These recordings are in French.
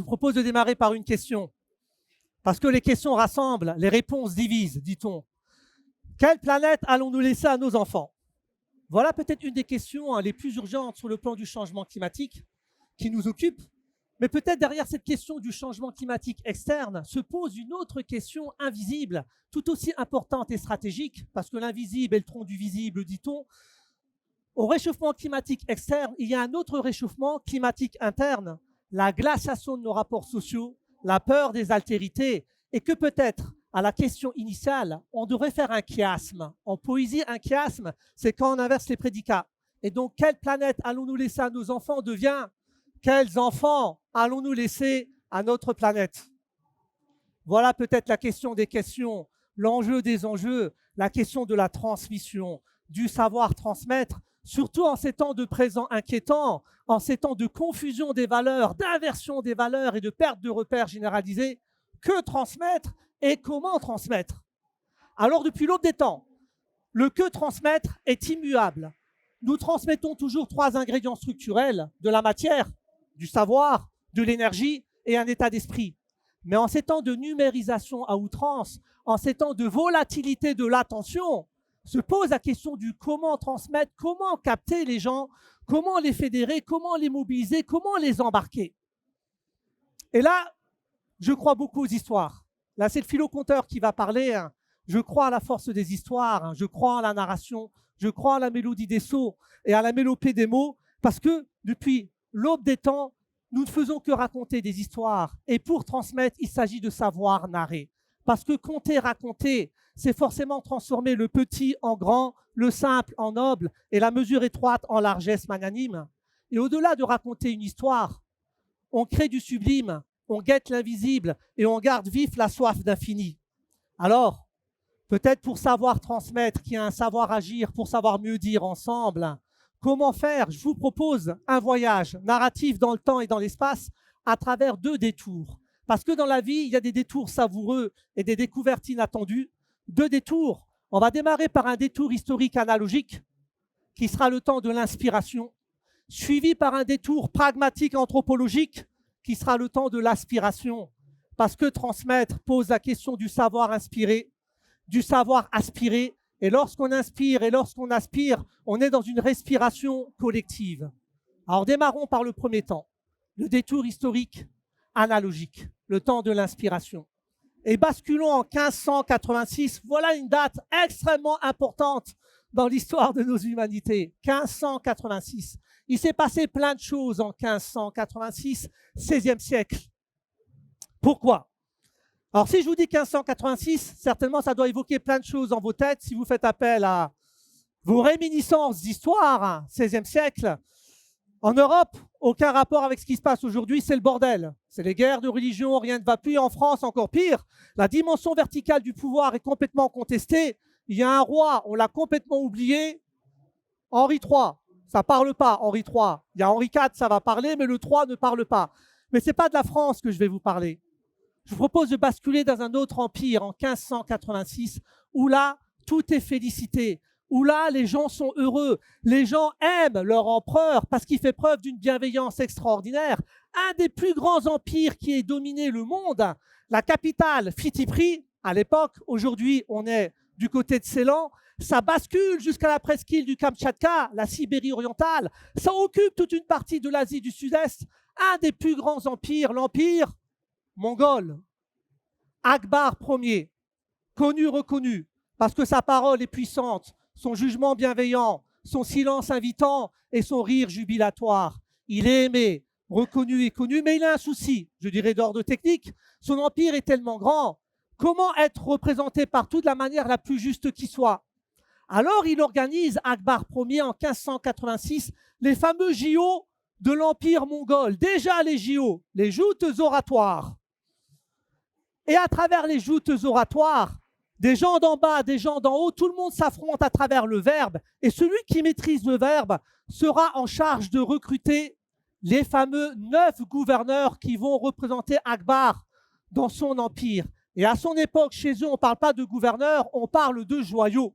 propose de démarrer par une question. Parce que les questions rassemblent, les réponses divisent, dit-on. Quelle planète allons-nous laisser à nos enfants? Voilà peut-être une des questions les plus urgentes sur le plan du changement climatique qui nous occupe. Mais peut-être derrière cette question du changement climatique externe se pose une autre question invisible, tout aussi importante et stratégique, parce que l'invisible est le tronc du visible, dit-on. Au réchauffement climatique externe, il y a un autre réchauffement climatique interne, la glaciation de nos rapports sociaux, la peur des altérités, et que peut-être, à la question initiale, on devrait faire un chiasme. En poésie, un chiasme, c'est quand on inverse les prédicats. Et donc, quelle planète allons-nous laisser à nos enfants devient quels enfants allons-nous laisser à notre planète? Voilà peut-être la question des questions, l'enjeu des enjeux, la question de la transmission, du savoir transmettre, surtout en ces temps de présent inquiétants, en ces temps de confusion des valeurs, d'inversion des valeurs et de perte de repères généralisés. Que transmettre et comment transmettre? Alors depuis l'aube des temps, le que transmettre est immuable. Nous transmettons toujours 3 ingrédients structurels de la matière, du savoir, de l'énergie et un état d'esprit. Mais en ces temps de numérisation à outrance, en ces temps de volatilité de l'attention, se pose la question du comment transmettre, comment capter les gens, comment les fédérer, comment les mobiliser, comment les embarquer. Et là, je crois beaucoup aux histoires. Là, c'est le philo-conteur qui va parler. Je crois à la force des histoires, je crois à la narration, je crois à la mélodie des sceaux et à la mélopée des mots, parce que depuis l'aube des temps, nous ne faisons que raconter des histoires. Et pour transmettre, il s'agit de savoir narrer. Parce que conter, raconter, c'est forcément transformer le petit en grand, le simple en noble et la mesure étroite en largesse magnanime. Et au-delà de raconter une histoire, on crée du sublime, on guette l'invisible et on garde vif la soif d'infini. Alors, peut-être pour savoir transmettre, qu'il y a un savoir agir, pour savoir mieux dire ensemble, comment faire? Je vous propose un voyage narratif dans le temps et dans l'espace à travers 2 détours. Parce que dans la vie, il y a des détours savoureux et des découvertes inattendues. 2 détours. On va démarrer par un détour historique analogique qui sera le temps de l'inspiration, suivi par un détour pragmatique anthropologique qui sera le temps de l'aspiration. Parce que transmettre pose la question du savoir inspiré, du savoir aspiré. Et lorsqu'on inspire et lorsqu'on aspire, on est dans une respiration collective. Alors démarrons par le premier temps, le détour historique analogique, le temps de l'inspiration. Et basculons en 1586. Voilà une date extrêmement importante dans l'histoire de nos humanités. 1586. Il s'est passé plein de choses en 1586, 16e siècle. Pourquoi? Alors, si je vous dis 1586, certainement, ça doit évoquer plein de choses dans vos têtes. Si vous faites appel à vos réminiscences d'histoire, 16e siècle, en Europe, aucun rapport avec ce qui se passe aujourd'hui, c'est le bordel. C'est les guerres de religion, rien ne va plus. En France, encore pire. La dimension verticale du pouvoir est complètement contestée. Il y a un roi, on l'a complètement oublié, Henri III. Ça ne parle pas, Henri III. Il y a Henri IV, ça va parler, mais le III ne parle pas. Mais ce n'est pas de la France que je vais vous parler. Je vous propose de basculer dans un autre empire en 1586, où là, tout est félicité, où là, les gens sont heureux, les gens aiment leur empereur parce qu'il fait preuve d'une bienveillance extraordinaire. Un des plus grands empires qui ait dominé le monde, la capitale, Phitipri, à l'époque, aujourd'hui, on est du côté de Ceylan, ça bascule jusqu'à la presqu'île du Kamtchatka, la Sibérie orientale, ça occupe toute une partie de l'Asie du Sud-Est, un des plus grands empires, l'empire mongol. Akbar Ier, connu, reconnu, parce que sa parole est puissante, son jugement bienveillant, son silence invitant et son rire jubilatoire. Il est aimé, reconnu et connu, mais il a un souci, je dirais d'ordre technique. Son empire est tellement grand. Comment être représenté partout de la manière la plus juste qui soit? Alors il organise, Akbar Ier, en 1586, les fameux JO de l'empire mongol. Déjà les JO, les joutes oratoires. Et à travers les joutes oratoires, des gens d'en bas, des gens d'en haut, tout le monde s'affronte à travers le verbe. Et celui qui maîtrise le verbe sera en charge de recruter les fameux 9 gouverneurs qui vont représenter Akbar dans son empire. Et à son époque, chez eux, on ne parle pas de gouverneurs, on parle de joyaux.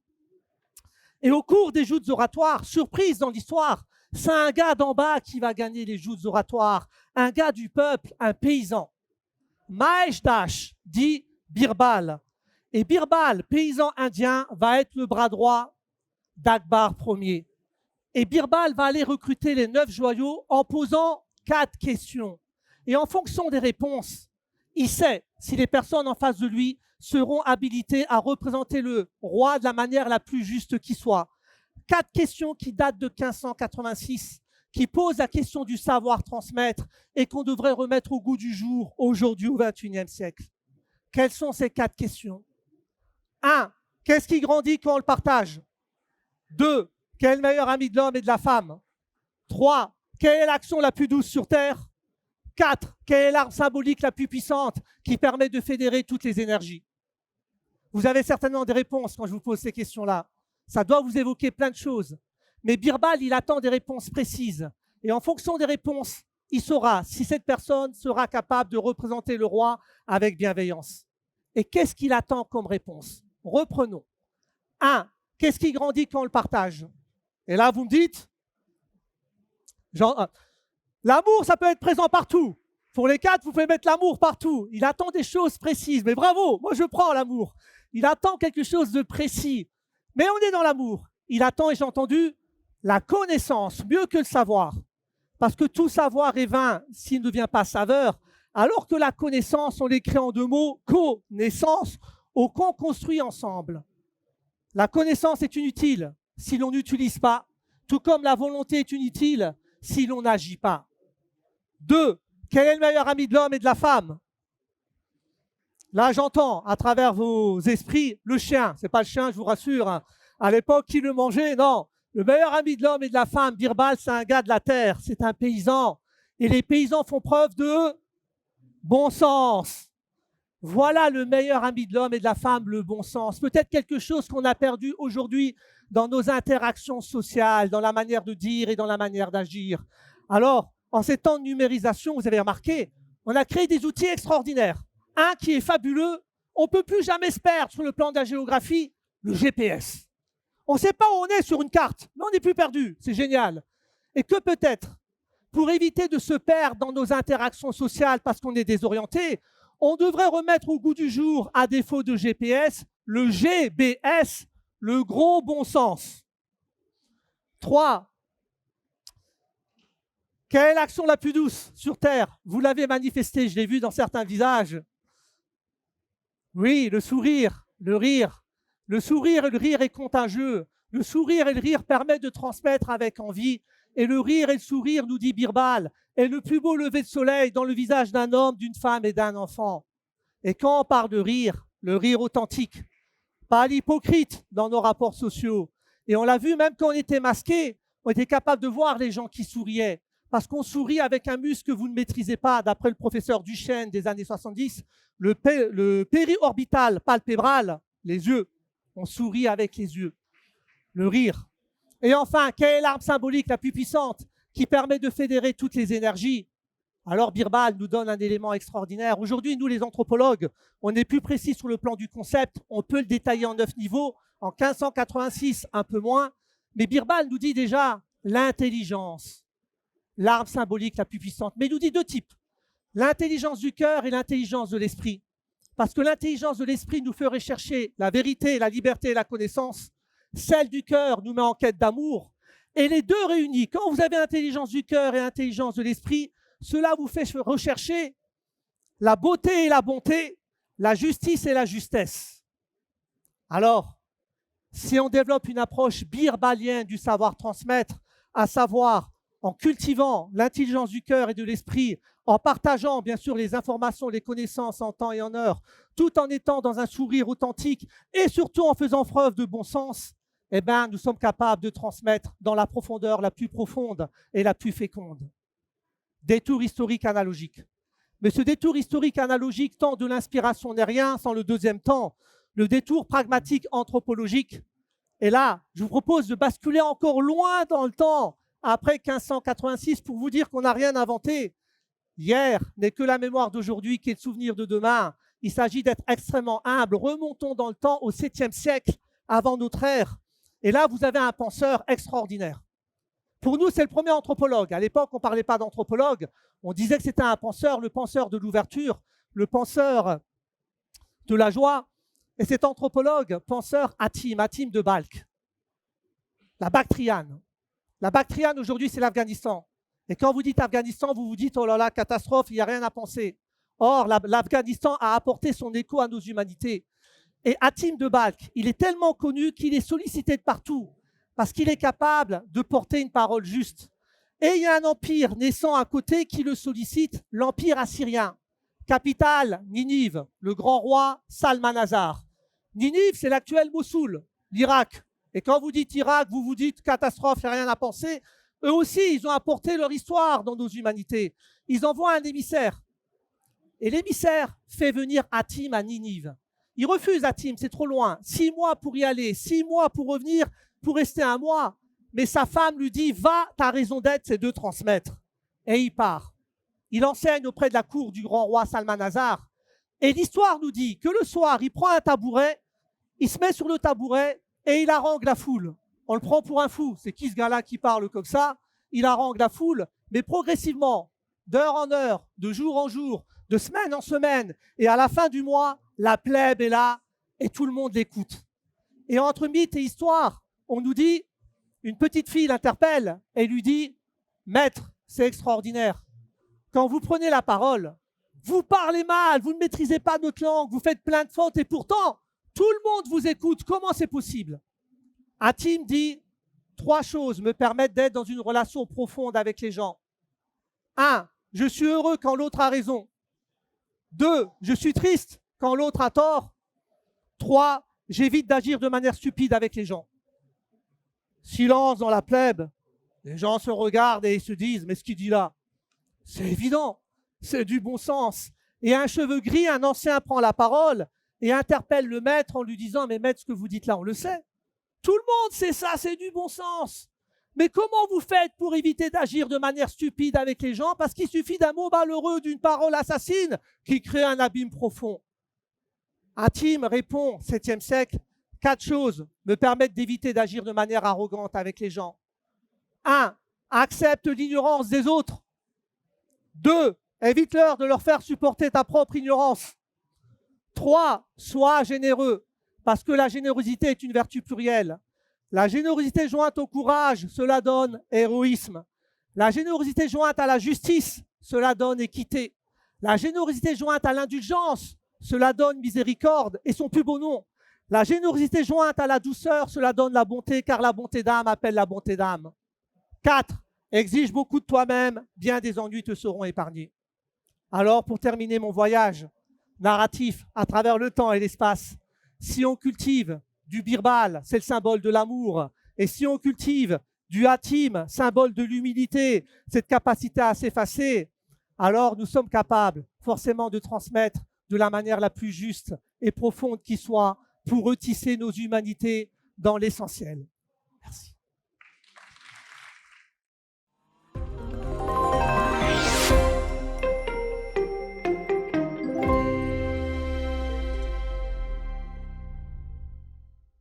Et au cours des joutes oratoires, surprise dans l'histoire, c'est un gars d'en bas qui va gagner les joutes oratoires, un gars du peuple, un paysan. Mahesh Das dit Birbal. Et Birbal, paysan indien, va être le bras droit d'Akbar Ier. Et Birbal va aller recruter les 9 joyaux en posant 4 questions. Et en fonction des réponses, il sait si les personnes en face de lui seront habilitées à représenter le roi de la manière la plus juste qui soit. 4 questions qui datent de 1586, qui posent la question du savoir transmettre et qu'on devrait remettre au goût du jour aujourd'hui au XXIe siècle. Quelles sont ces 4 questions? 1. Qu'est-ce qui grandit quand on le partage? 2. Quel est le meilleur ami de l'homme et de la femme? 3. Quelle est l'action la plus douce sur Terre? 4. Quelle est l'arme symbolique la plus puissante qui permet de fédérer toutes les énergies? Vous avez certainement des réponses quand je vous pose ces questions-là. Ça doit vous évoquer plein de choses. Mais Birbal, il attend des réponses précises. Et en fonction des réponses, il saura si cette personne sera capable de représenter le roi avec bienveillance. Et qu'est-ce qu'il attend comme réponse? Reprenons. 1. Qu'est-ce qui grandit quand on le partage? Et là, vous me dites, l'amour, ça peut être présent partout. Pour les 4, vous pouvez mettre l'amour partout. Il attend des choses précises. Mais bravo, moi je prends l'amour. Il attend quelque chose de précis. Mais on est dans l'amour. Il attend, et j'ai entendu, la connaissance, mieux que le savoir. Parce que tout savoir est vain s'il ne devient pas saveur. Alors que la connaissance, on l'écrit en 2 mots, connaissance, au qu'on construit ensemble. La connaissance est inutile si l'on n'utilise pas, tout comme la volonté est inutile si l'on n'agit pas. 2. Quel est le meilleur ami de l'homme et de la femme? Là, j'entends à travers vos esprits le chien. Ce n'est pas le chien, je vous rassure. Hein. À l'époque, qui le mangeait? Non. Le meilleur ami de l'homme et de la femme, Birbal, c'est un gars de la terre, c'est un paysan. Et les paysans font preuve de bon sens. Voilà le meilleur ami de l'homme et de la femme, le bon sens. Peut-être quelque chose qu'on a perdu aujourd'hui dans nos interactions sociales, dans la manière de dire et dans la manière d'agir. Alors, en ces temps de numérisation, vous avez remarqué, on a créé des outils extraordinaires. Un qui est fabuleux, on ne peut plus jamais se perdre sur le plan de la géographie, le GPS. On ne sait pas où on est sur une carte, mais on n'est plus perdu, c'est génial. Et que peut-être, pour éviter de se perdre dans nos interactions sociales parce qu'on est désorienté, on devrait remettre au goût du jour, à défaut de GPS, le GBS, le gros bon sens. 3. Quelle est l'action la plus douce sur Terre? Vous l'avez manifesté, je l'ai vu dans certains visages. Oui, le sourire, le rire. Le sourire et le rire est contagieux. Le sourire et le rire permettent de transmettre avec envie. Et le rire et le sourire, nous dit Birbal, est le plus beau lever de soleil dans le visage d'un homme, d'une femme et d'un enfant. Et quand on parle de rire, le rire authentique, pas l'hypocrite dans nos rapports sociaux. Et on l'a vu même quand on était masqué, on était capable de voir les gens qui souriaient. Parce qu'on sourit avec un muscle que vous ne maîtrisez pas, d'après le professeur Duchesne des années 70, le périorbital palpébral, les yeux. On sourit avec les yeux. Le rire. Et enfin, quelle est l'arme symbolique la plus puissante qui permet de fédérer toutes les énergies? Alors Birbal nous donne un élément extraordinaire. Aujourd'hui, nous les anthropologues, on est plus précis sur le plan du concept. On peut le détailler en 9 niveaux. En 1586, un peu moins. Mais Birbal nous dit déjà l'intelligence, l'arme symbolique la plus puissante. Mais il nous dit 2 types. L'intelligence du cœur et l'intelligence de l'esprit. Parce que l'intelligence de l'esprit nous ferait chercher la vérité, la liberté et la connaissance. Celle du cœur nous met en quête d'amour. Et les 2 réunis, quand vous avez l'intelligence du cœur et l'intelligence de l'esprit, cela vous fait rechercher la beauté et la bonté, la justice et la justesse. Alors, si on développe une approche birbalienne du savoir transmettre, à savoir en cultivant l'intelligence du cœur et de l'esprit, en partageant bien sûr les informations, les connaissances en temps et en heure, tout en étant dans un sourire authentique et surtout en faisant preuve de bon sens, eh bien, nous sommes capables de transmettre dans la profondeur la plus profonde et la plus féconde. Détour historique analogique. Mais ce détour historique analogique, tant de l'inspiration n'est rien sans le deuxième temps, le détour pragmatique anthropologique. Et là, je vous propose de basculer encore loin dans le temps, après 1586, pour vous dire qu'on n'a rien inventé. Hier n'est que la mémoire d'aujourd'hui qui est le souvenir de demain. Il s'agit d'être extrêmement humble. Remontons dans le temps au 7e siècle avant notre ère. Et là, vous avez un penseur extraordinaire. Pour nous, c'est le premier anthropologue. À l'époque, on ne parlait pas d'anthropologue. On disait que c'était un penseur, le penseur de l'ouverture, le penseur de la joie. Et cet anthropologue, penseur Hatim de Balkh, la Bactriane. La Bactriane, aujourd'hui, c'est l'Afghanistan. Et quand vous dites Afghanistan, vous vous dites, oh là là, catastrophe, il n'y a rien à penser. Or, l'Afghanistan a apporté son écho à nos humanités. Et Hatim de Balkh, il est tellement connu qu'il est sollicité de partout, parce qu'il est capable de porter une parole juste. Et il y a un empire naissant à côté qui le sollicite, l'empire assyrien. Capitale, Ninive, le grand roi Salmanasar. Ninive, c'est l'actuel Mossoul, l'Irak. Et quand vous dites Irak, vous vous dites catastrophe, il n'y a rien à penser. Eux aussi, ils ont apporté leur histoire dans nos humanités. Ils envoient un émissaire. Et l'émissaire fait venir Hatim à Ninive. Il refuse Hatim, c'est trop loin. 6 mois pour y aller, 6 mois pour revenir, pour rester 1 mois. Mais sa femme lui dit, va, ta raison d'être, c'est de transmettre. Et il part. Il enseigne auprès de la cour du grand roi Salmanasar. Et l'histoire nous dit que le soir, il prend un tabouret, il se met sur le tabouret et il harangue la foule. On le prend pour un fou. C'est qui ce gars-là qui parle comme ça? Il harangue la foule, mais progressivement, d'heure en heure, de jour en jour, de semaine en semaine, et à la fin du mois, la plèbe est là et tout le monde l'écoute. Et entre mythe et histoire, on nous dit, une petite fille l'interpelle et lui dit, maître, c'est extraordinaire. Quand vous prenez la parole, vous parlez mal, vous ne maîtrisez pas notre langue, vous faites plein de fautes et pourtant, tout le monde vous écoute. Comment c'est possible? Hatim dit, 3 choses me permettent d'être dans une relation profonde avec les gens. 1, je suis heureux quand l'autre a raison. 2, je suis triste quand l'autre a tort. 3, j'évite d'agir de manière stupide avec les gens. Silence dans la plèbe. Les gens se regardent et ils se disent, mais ce qu'il dit là, c'est évident, c'est du bon sens. Et un cheveu gris, un ancien prend la parole et interpelle le maître en lui disant, mais maître, ce que vous dites là, on le sait. Tout le monde sait ça, c'est du bon sens. Mais comment vous faites pour éviter d'agir de manière stupide avec les gens? Parce qu'il suffit d'un mot malheureux, d'une parole assassine qui crée un abîme profond. Hatim répond, 7e siècle, 4 choses me permettent d'éviter d'agir de manière arrogante avec les gens. 1, accepte l'ignorance des autres. 2, évite-leur de leur faire supporter ta propre ignorance. 3, sois généreux, parce que la générosité est une vertu plurielle. La générosité jointe au courage, cela donne héroïsme. La générosité jointe à la justice, cela donne équité. La générosité jointe à l'indulgence, cela donne miséricorde et son plus beau nom. La générosité jointe à la douceur, cela donne la bonté, car la bonté d'âme appelle la bonté d'âme. 4, exige beaucoup de toi-même, bien des ennuis te seront épargnés. Alors, pour terminer mon voyage narratif à travers le temps et l'espace, si on cultive du birbal, c'est le symbole de l'amour, et si on cultive du hatim, symbole de l'humilité, cette capacité à s'effacer, alors nous sommes capables forcément de transmettre de la manière la plus juste et profonde qui soit pour retisser nos humanités dans l'essentiel.